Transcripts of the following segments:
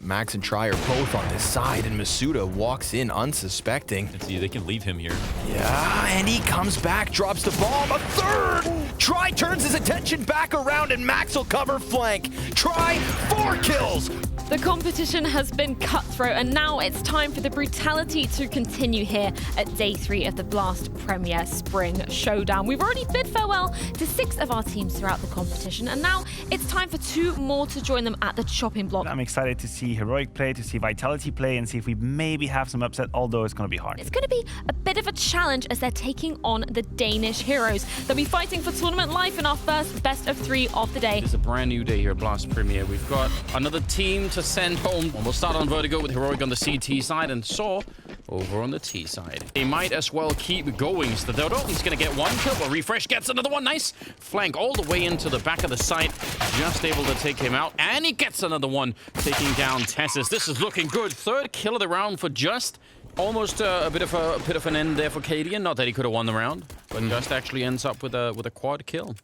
Max and Tri are both on this side, and Masuda walks in unsuspecting. Let's see, they can leave him here. Yeah, and he comes back, drops the bomb, a third! Tri turns his attention back around, and Max will cover flank. Tri, 4 kills! The competition has been cutthroat, and now it's time for the brutality to continue here at day 3 of the Blast Premier Spring Showdown. We've already bid farewell to 6 of our teams throughout the competition, and now it's time for 2 more to join them at the chopping block. I'm excited to see Heroic play, to see Vitality play, and see if we maybe have some upset, although it's going to be hard. It's going to be a bit of a challenge as they're taking on the Danish heroes. They'll be fighting for tournament life in our first best of 3 of the day. It's a brand new day here at Blast Premier. We've got another team to send home. We'll start on Vertigo with Heroic on the CT side and Saw over on the T side. They might as well keep going. So the Dodo, he's going to get 1 kill, but Refresh gets another one. Nice flank all the way into the back of the site. Just able to take him out, and he gets another one, taking down Tessus. This is looking good. 3rd kill of the round for Just. Almost a bit of an end there for CADIAN. Not that he could have won the round, but Just actually ends up with a quad kill.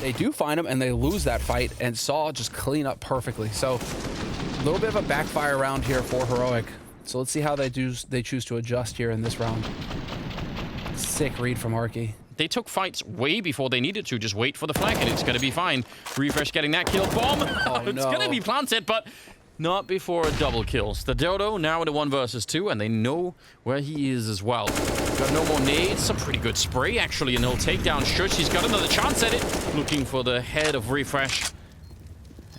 They do find him, and they lose that fight, and Saw just clean up perfectly. So a little bit of a backfire round here for Heroic. So let's see how they choose to adjust here in this round. Sick read from Arky. They took fights way before they needed to. Just wait for the flank, and it's going to be fine. Refresh getting that kill. Bomb! Oh, It's no. going to be planted, but not before a double kill. The Dodo now in a 1 versus 2, and they know where he is as well. Got no more nades. Some pretty good spray, actually, and he'll take down Shush. He's got another chance at it. Looking for the head of Refresh.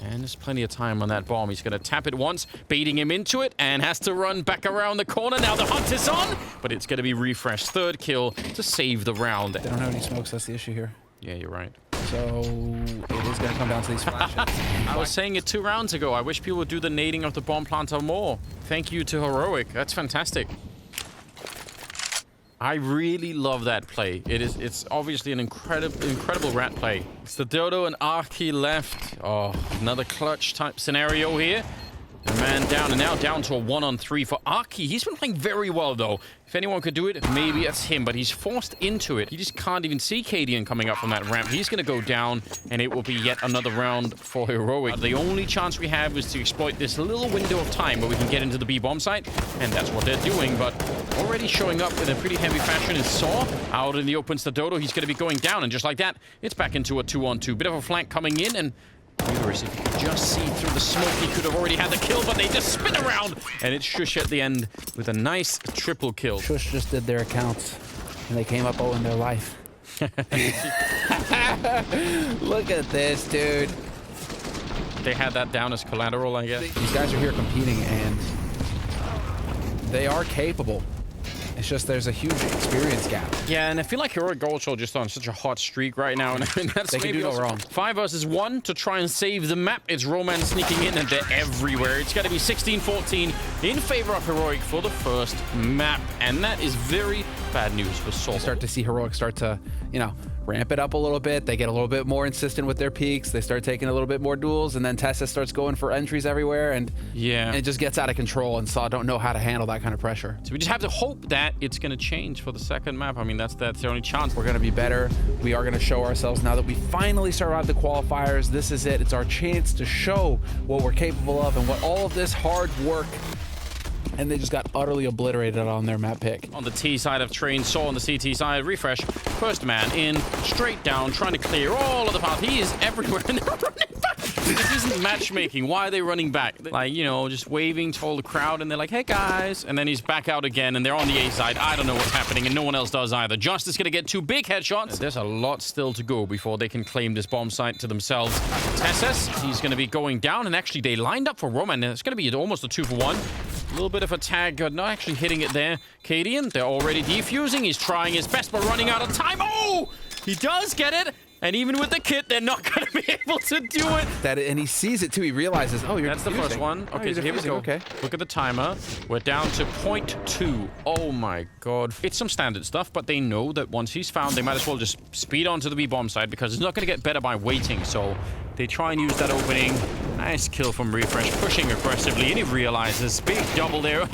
And there's plenty of time on that bomb. He's going to tap it once, baiting him into it, and has to run back around the corner. Now the hunt is on, but it's going to be Refresh. 3rd kill to save the round. They don't have any smokes. That's the issue here. Yeah, you're right. So it is going to come down to these flashes. I was saying it 2 rounds ago. I wish people would do the nading of the bomb planter more. Thank you to Heroic. That's fantastic. I really love that play. It's obviously an incredible rat play. It's the Dodo and Arky left. Oh, another clutch type scenario here. A man down, and now down to a 1-on-3 for Arky. He's been playing very well, though. If anyone could do it, maybe it's him, but he's forced into it. He just can't even see CADIAN coming up from that ramp. He's going to go down, and it will be yet another round for Heroic. The only chance we have is to exploit this little window of time where we can get into the B-bomb site, and that's what they're doing, but already showing up in a pretty heavy fashion is Saw. Out in the open, Dodo. He's going to be going down, and just like that, it's back into a 2-on-2. Bit of a flank coming in, and Viewers, if you could just see through the smoke, he could have already had the kill, but they just spin around. And it's Shush at the end with a nice triple kill. Shush just did their accounts, and they came up in their life. Look at this, dude. They had that down as collateral, I guess. These guys are here competing, and they are capable. It's just there's a huge experience gap. Yeah, and I feel like Heroic also just on such a hot streak right now, and I mean, that's They can maybe do no also wrong. 5 versus 1 to try and save the map. It's Romance sneaking in, and they're everywhere. It's got to be 16-14 in favor of Heroic for the first map, and that is very bad news for Soul. You start to see Heroic start to, ramp it up a little bit. They get a little bit more insistent with their peaks. They start taking a little bit more duels, and then Tessa starts going for entries everywhere, and yeah, it just gets out of control, and Saw don't know how to handle that kind of pressure. So we just have to hope that it's going to change for the second map. I mean, that's the only chance. We're going to be better. We are going to show ourselves now that we finally survived the qualifiers. This is it. It's our chance to show what we're capable of and what all of this hard work, and they just got utterly obliterated on their map pick. On the T side of Train, Saw on the CT side, Refresh, first man in, straight down, trying to clear all of the path. He is everywhere, and they're running back. This isn't matchmaking. Why are they running back? Like, just waving to all the crowd, and they're like, hey guys, and then he's back out again, and they're on the A side. I don't know what's happening, and no one else does either. Justice gonna get 2 big headshots. There's a lot still to go before they can claim this bomb site to themselves. Tessus, he's gonna be going down, and actually they lined up for Roman, and it's gonna be almost a 2-for-1. A little bit of a tag, not actually hitting it there. CADIAN, they're already defusing. He's trying his best, but running out of time. Oh! He does get it! And even with the kit, they're not going to be able to do it. And he sees it too. He realizes, oh, you're That's the first one. Okay, so here we go. Okay. Look at the timer. We're down to 0.2. Oh my god. It's some standard stuff, but they know that once he's found, they might as well just speed on to the B-bomb side because it's not going to get better by waiting. So they try and use that opening. Nice kill from Refresh, pushing aggressively, and he realizes big double there.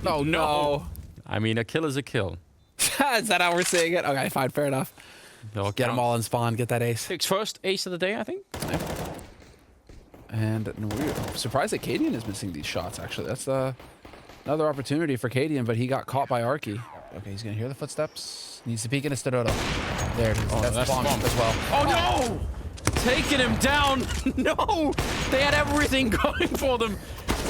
No, no. I mean, a kill is a kill. Is that how we're saying it? Okay, fine, fair enough. Get them all in spawn, get that ace. First ace of the day, I think. Yeah. And we're surprised that CADIAN is missing these shots, actually. That's another opportunity for CADIAN, but he got caught by Arky. Okay, he's going to hear the footsteps. Needs to peek into Dodo. There it is. Oh, that's the bomb as well. Oh, no! Taking him down. No! They had everything going for them.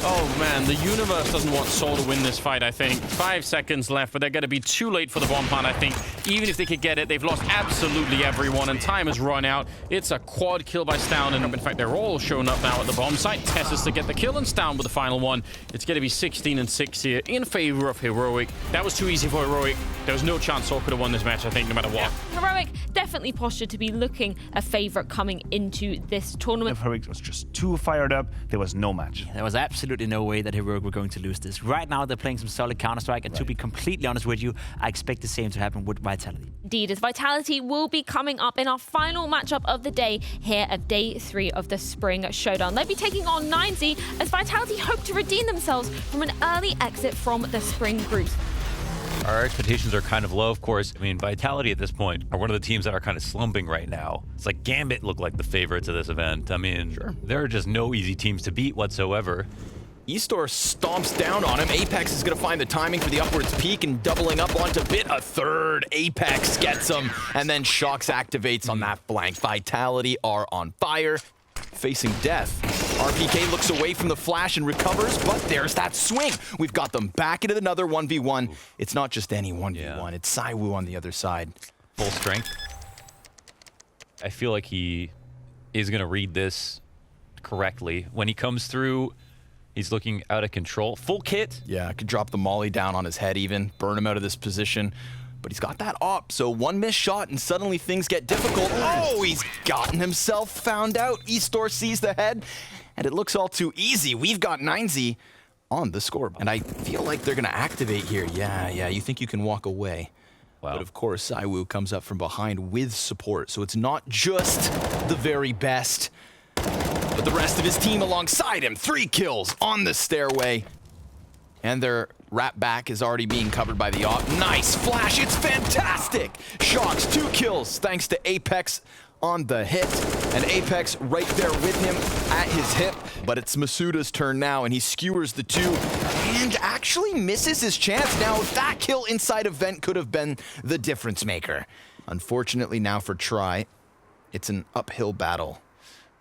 Oh, man. The universe doesn't want Soul to win this fight, I think. 5 seconds left, but they're going to be too late for the bomb plant, I think. Even if they could get it, they've lost absolutely everyone, and time has run out. It's a quad kill by Stown, and in fact, they're all showing up now at the bomb site. Tessus to get the kill, and Stown with the final one. It's going to be 16-6 here in favor of Heroic. That was too easy for Heroic. There was no chance Soul could have won this match, I think, no matter what. Yeah. Heroic definitely postured to be looking a favorite coming into this tournament. If Heroic was just too fired up, there was no match. There was absolutely no way that Heroic were going to lose this. Right now, they're playing some solid Counter-Strike, and to be completely honest with you, I expect the same to happen with Vitality. Indeed, as Vitality will be coming up in our final matchup of the day here of Day 3 of the Spring Showdown. They'll be taking on 9Z as Vitality hope to redeem themselves from an early exit from the Spring group. Our expectations are kind of low, of course. I mean, Vitality at this point are one of the teams that are kind of slumping right now. It's like Gambit look like the favorites of this event. I mean, there are just no easy teams to beat whatsoever. eStor stomps down on him. Apex is going to find the timing for the upwards peak and doubling up onto Bit. A third. Apex gets him, and then Shox activates on that flank. Vitality are on fire, facing death. RPK looks away from the flash and recovers, but there's that swing. We've got them back into another 1v1. It's not just any 1v1. It's Saiwu on the other side. Full strength. I feel like he is going to read this correctly. When he comes through, he's looking out of control. Full kit. Yeah, could drop the molly down on his head even, burn him out of this position. But he's got that op, so one missed shot and suddenly things get difficult. Oh, he's gotten himself found out. eStor sees the head, and it looks all too easy. We've got 9Z on the scoreboard. And I feel like they're going to activate here. Yeah, you think you can walk away. Wow. But of course, Saiwu comes up from behind with support, so it's not just the very best, but the rest of his team alongside him. 3 kills on the stairway. And their wrap back is already being covered by the op. Nice flash, it's fantastic! Shox, 2 kills thanks to Apex on the hit. And Apex right there with him at his hip. But it's Masuda's turn now, and he skewers the 2 and actually misses his chance. Now, that kill inside of Vent could have been the difference maker. Unfortunately now for Try, it's an uphill battle.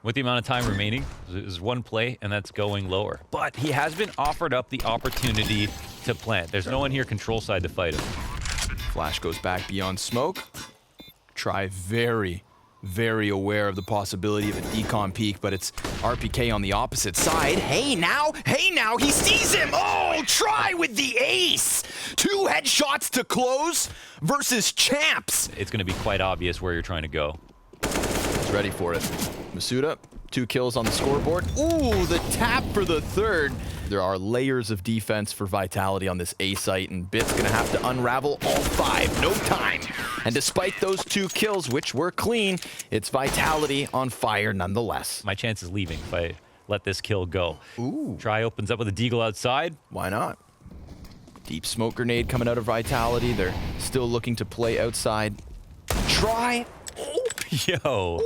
With the amount of time remaining, there's 1 play, and that's going lower. But he has been offered up the opportunity to plant. There's no one here control side to fight him. Flash goes back beyond smoke. Try very aware of the possibility of a decon peek, but it's RPK on the opposite side. Hey now, he sees him! Oh, Try with the ace! 2 headshots to close versus Champs. It's going to be quite obvious where you're trying to go. He's ready for it. Masuda, 2 kills on the scoreboard. Ooh, the tap for the 3rd. There are layers of defense for Vitality on this A site, and Bit's gonna have to unravel all 5. No time. And despite those 2 kills, which were clean, it's Vitality on fire nonetheless. My chance is leaving if I let this kill go. Ooh. Try opens up with a deagle outside. Why not? Deep smoke grenade coming out of Vitality. They're still looking to play outside. Try. Yo,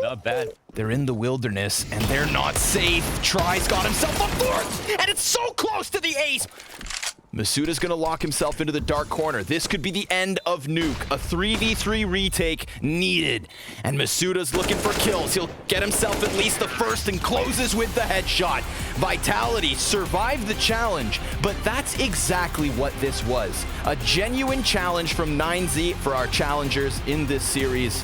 not bad. They're in the wilderness, and they're not safe. Try's got himself a 4th, and it's so close to the ace. Masuda's gonna lock himself into the dark corner. This could be the end of Nuke. A 3v3 retake needed. And Masuda's looking for kills. He'll get himself at least the 1st and closes with the headshot. Vitality survived the challenge, but that's exactly what this was. A genuine challenge from 9Z for our challengers in this series.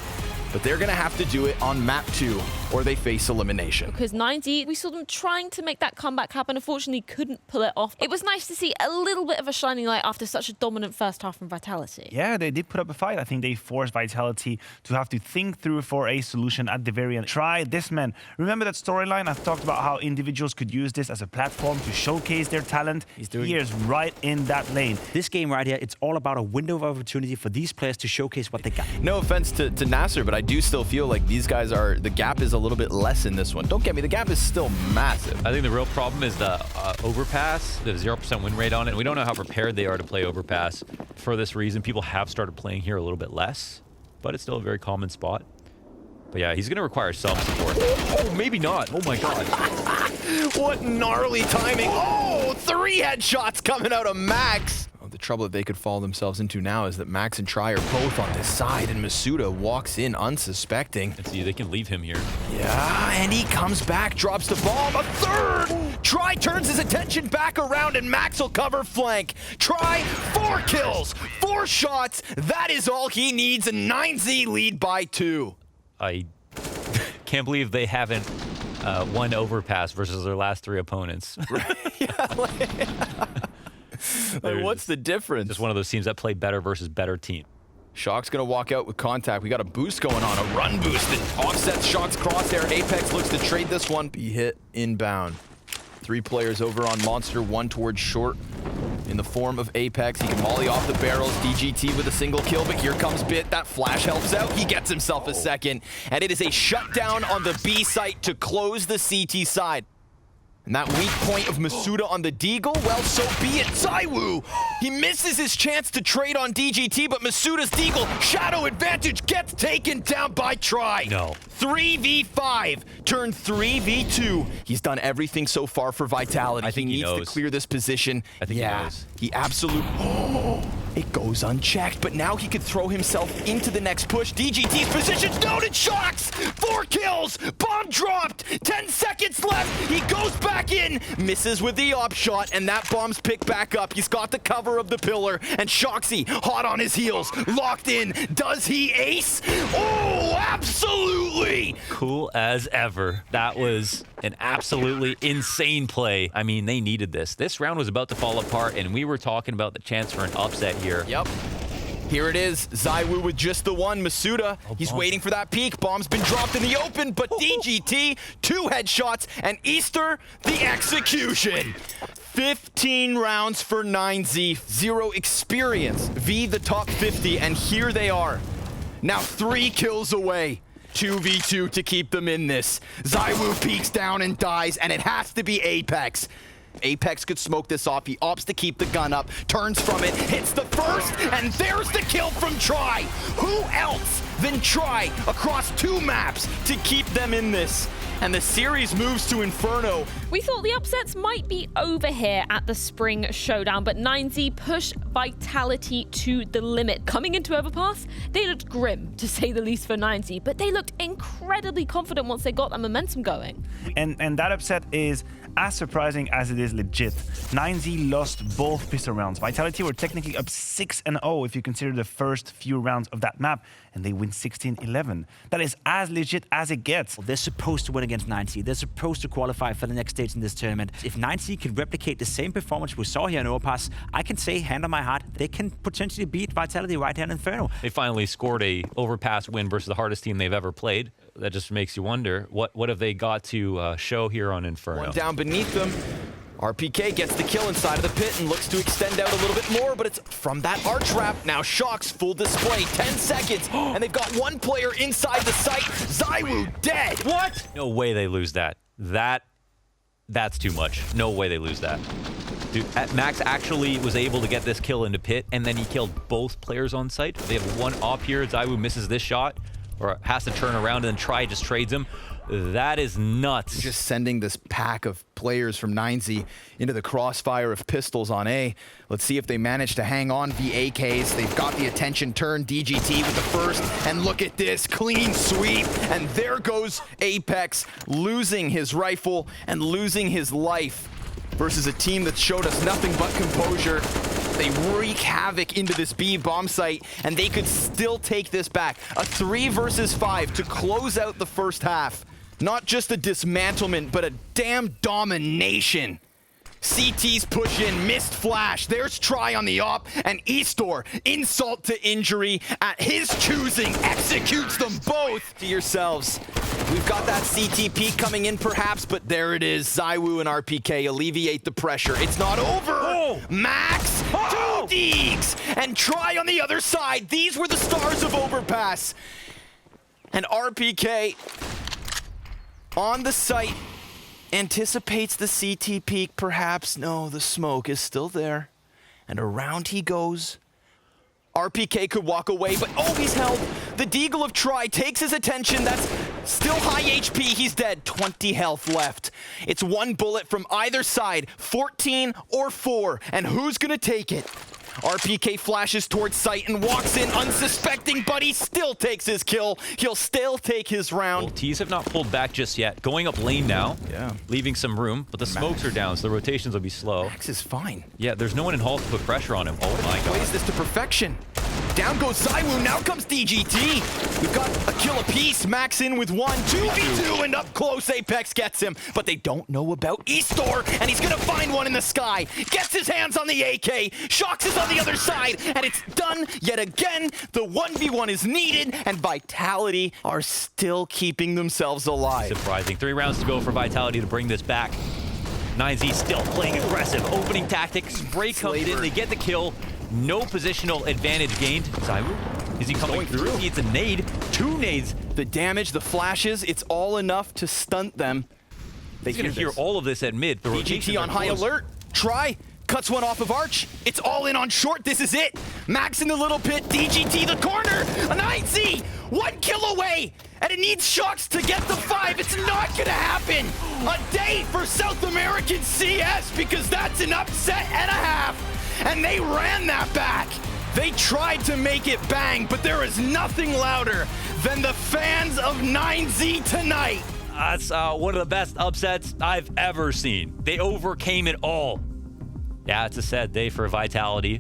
But they're going to have to do it on map 2, or they face elimination. Because 9Z, we saw them trying to make that comeback happen, unfortunately couldn't pull it off. It was nice to see a little bit of a shining light after such a dominant first half from Vitality. Yeah, they did put up a fight. I think they forced Vitality to have to think through for a solution at the very end. Try this, man. Remember that storyline? I've talked about how individuals could use this as a platform to showcase their talent. He is right in that lane. This game right here, it's all about a window of opportunity for these players to showcase what they got. No offense to Nasser, but I do still feel like these guys are, the gap is a little bit less in this one. Don't get me, the gap is still massive. I think the real problem is the overpass, the 0% win rate on it. We don't know how prepared they are to play overpass. For this reason, people have started playing here a little bit less, but it's still a very common spot. But yeah, he's going to require some support. Oh, maybe not. Oh my god. What gnarly timing. Oh, 3 headshots coming out of Max. Oh, the trouble that they could fall themselves into now is that Max and Tri are both on this side, and Masuda walks in unsuspecting. Let's see, they can leave him here. Yeah, and he comes back, drops the bomb, a third! Tri turns his attention back around, and Max will cover flank. Tri, 4 kills, 4 shots. That is all he needs, and 9Z lead by 2. I can't believe they haven't won overpass versus their last 3 opponents. Like, what's the difference? Just one of those teams that play better versus better team. Shock's gonna walk out with contact. We got a boost going on, a run boost that offsets Shock's crosshair. Apex looks to trade this one. Be hit inbound. 3 players over on Monster, 1 towards short in the form of Apex. He can molly off the barrels. DGT with a single kill, but here comes Bit. That flash helps out. He gets himself a second, and it is a shutdown on the B site to close the CT side. And that weak point of Masuda on the Deagle, well, so be it. ZywOo, he misses his chance to trade on DGT, but Masuda's Deagle, shadow advantage, gets taken down by Tri. No. 3v5, turn 3v2. He's done everything so far for Vitality. I think he needs to knows. clear this position. I think he knows. He absolutely... Oh, it goes unchecked, but now he could throw himself into the next push. DGT's position's noted. Shocks! 4 kills! Bomb dropped! 10 seconds left! He goes back in! Misses with the op shot, and that bomb's picked back up. He's got the cover of the pillar, and Shoxy, hot on his heels, locked in. Does he ace? Oh, absolutely! Cool as ever. That was an absolutely insane play. I mean, they needed this. This round was about to fall apart, and we were talking about the chance for an upset here. Yep. Here it is. ZywOo with just the one. Masuda, he's waiting for that peek. Bomb's been dropped in the open, but DGT, 2 headshots, and Easter, the execution. 15 rounds for 9Z, 0 experience. V the top 50, and here they are. Now 3 kills away. 2v2 to keep them in this. ZywOo peeks down and dies, and it has to be Apex. Apex could smoke this off. He opts to keep the gun up, turns from it, hits the first, and there's the kill from Tri. Who else than Tri across 2 maps to keep them in this? And the series moves to Inferno. We thought the upsets might be over here at the Spring Showdown, but 9Z pushed Vitality to the limit. Coming into Overpass, they looked grim, to say the least, for 9Z, but they looked incredibly confident once they got that momentum going. And that upset is as surprising as it is legit. 9Z lost both pistol rounds. Vitality were technically up 6-0 if you consider the first few rounds of that map, and they win 16-11. That is as legit as it gets. They're supposed to win against 9C. They're supposed to qualify for the next stage in this tournament. If 9C can replicate the same performance we saw here in Overpass, I can say, hand on my heart, they can potentially beat Vitality right here in Inferno. They finally scored a overpass win versus the hardest team they've ever played. That just makes you wonder, what have they got to show here on Inferno? One down beneath them. RPK gets the kill inside of the pit and looks to extend out a little bit more, but it's from that arch wrap. Now Shock's full display, 10 seconds, and they've got 1 player inside the site. ZywOo dead. What? No way they lose that. That's too much. No way they lose that. Dude, Max actually was able to get this kill into pit, and then he killed both players on site. They have 1 op here. ZywOo misses this shot, or has to turn around and then Tri just trades him. That is nuts. Just sending this pack of players from 9Z into the crossfire of pistols on A. Let's see if they manage to hang on the AKs. They've got the attention turned. DGT with the first, and look at this, clean sweep. And there goes Apex, losing his rifle and losing his life versus a team that showed us nothing but composure. They wreak havoc into this B bomb site, and they could still take this back. A 3 versus 5 to close out the first half. Not just a dismantlement, but a damn domination. CT's push in, missed flash. There's Tri on the op, and Eastor, insult to injury at his choosing, executes them both. To yourselves, we've got that CT peak coming in perhaps, but there it is. ZywOo and RPK alleviate the pressure. It's not over. Oh. Max, 2 Deegs, and Tri on the other side. These were the stars of Overpass. And RPK on the site anticipates the CT peak, perhaps. No, the smoke is still there. And around he goes. RPK could walk away, but oh, he's held. The Deagle of Tri takes his attention. That's Still high HP, he's dead. 20 health left. It's one bullet from either side, 14 or 4. And who's gonna take it? RPK flashes towards site and walks in unsuspecting, but he still takes his kill. He'll still take his round. Well, T's have not pulled back just yet. Going up lane now, Yeah. leaving some room, but the smokes are down, so the rotations will be slow. Max is fine. Yeah, there's no one in Hall to put pressure on him. Oh my god. Plays this to perfection. Down goes Zywoo, now comes DGT. We've got a kill apiece. Max in with 1, 2v2, and up close Apex gets him. But they don't know about Eastor, and he's gonna find one in the sky. Gets his hands on the AK, Shox is on the other side, and it's done yet again. The 1v1 is needed, and Vitality are still keeping themselves alive. Surprising. 3 rounds to go for Vitality to bring this back. 9Z still playing aggressive. Opening tactic. Spray comes in. They get the kill. No positional advantage gained. Zywoo, is he coming through? He hits a nade. 2 nades. The damage, the flashes, it's all enough to stunt them. He's going to hear all of this at mid. The rotations DGT on are high close. alert. Try. Cuts one off of Arch. It's all in on short. This is it. Max in the little pit. DGT the corner. A 9Z. 1 kill away. And it needs Shox to get the 5. It's not going to happen. A day for South American CS because that's an upset and a half. And they ran that back. They tried to make it bang, but there is nothing louder than the fans of 9Z tonight. That's one of the best upsets I've ever seen. They overcame it all. Yeah, it's a sad day for Vitality,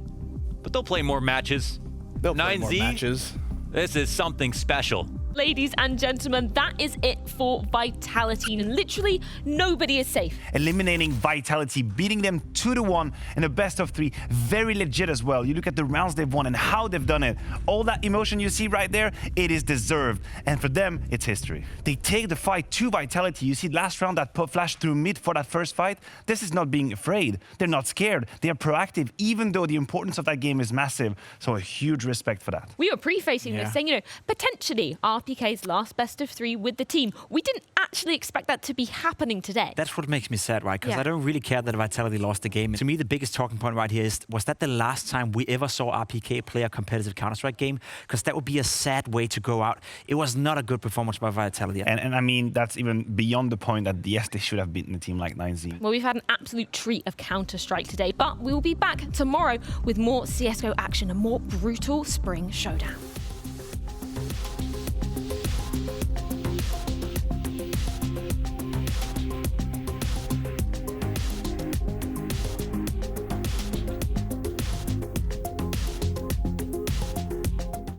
but they'll play more matches. They'll play 9Z, more matches. This is something special. Ladies and gentlemen, that is it for Vitality. And literally, nobody is safe. Eliminating Vitality, beating them 2-1 in a best of 3. Very legit as well. You look at the rounds they've won and how they've done it. All that emotion you see right there, it is deserved. And for them, it's history. They take the fight to Vitality. You see last round that flash through mid for that first fight. This is not being afraid. They're not scared. They are proactive, even though the importance of that game is massive. So a huge respect for that. We were prefacing this saying, you know, potentially RPK's last best of 3 with the team. We didn't actually expect that to be happening today. That's what makes me sad, right? Because Yeah. I don't really care that Vitality lost the game. To me, the biggest talking point right here is, was that the last time we ever saw RPK play a competitive Counter-Strike game? Because that would be a sad way to go out. It was not a good performance by Vitality. And I mean, that's even beyond the point that, yes, they should have beaten a team like 9Z. Well, we've had an absolute treat of Counter-Strike today, but we will be back tomorrow with more CSGO action and more brutal spring showdown.